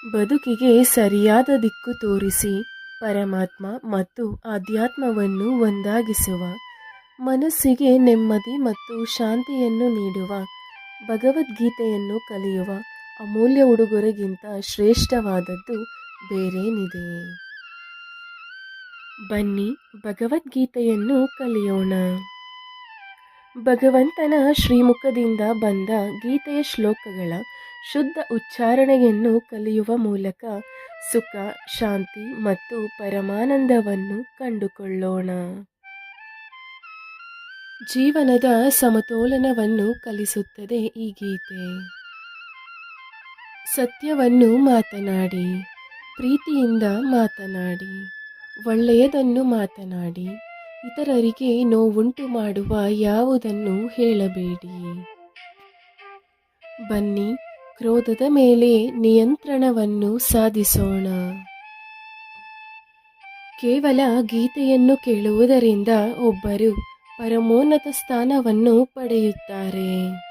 ಬದುಕಿಗೆ ಸರಿಯಾದ ದಿಕ್ಕು ತೋರಿಸಿ ಪರಮಾತ್ಮ ಮತ್ತು ಆಧ್ಯಾತ್ಮವನ್ನು ಒಂದಾಗಿಸುವ, ಮನಸ್ಸಿಗೆ ನೆಮ್ಮದಿ ಮತ್ತು ಶಾಂತಿಯನ್ನು ನೀಡುವ ಭಗವದ್ಗೀತೆಯನ್ನು ಕಲಿಯುವ ಅಮೂಲ್ಯ ಉಡುಗೊರೆಗಿಂತ ಶ್ರೇಷ್ಠವಾದದ್ದು ಬೇರೇನಿದೆ? ಬನ್ನಿ ಭಗವದ್ಗೀತೆಯನ್ನು ಕಲಿಯೋಣ. ಭಗವಂತನ ಶ್ರೀಮುಖದಿಂದ ಬಂದ ಗೀತೆಯ ಶ್ಲೋಕಗಳ ಶುದ್ಧ ಉಚ್ಚಾರಣೆಯನ್ನು ಕಲಿಯುವ ಮೂಲಕ ಸುಖ, ಶಾಂತಿ ಮತ್ತು ಪರಮಾನಂದವನ್ನು ಕಂಡುಕೊಳ್ಳೋಣ. ಜೀವನದ ಸಮತೋಲನವನ್ನು ಕಲಿಸುತ್ತದೆ ಈ ಗೀತೆ. ಸತ್ಯವನ್ನು ಮಾತನಾಡಿ, ಪ್ರೀತಿಯಿಂದ ಮಾತನಾಡಿ, ಒಳ್ಳೆಯದನ್ನು ಮಾತನಾಡಿ, ಇತರರಿಗೆ ನೋವುಂಟು ಮಾಡುವ ಯಾವುದನ್ನು ಹೇಳಬೇಡಿ. ಬನ್ನಿ ಕ್ರೋಧದ ಮೇಲೆ ನಿಯಂತ್ರಣವನ್ನು ಸಾಧಿಸೋಣ. ಕೇವಲ ಗೀತೆಯನ್ನು ಕೇಳುವುದರಿಂದ ಒಬ್ಬರು ಪರಮೋನ್ನತ ಸ್ಥಾನವನ್ನು ಪಡೆಯುತ್ತಾರೆ.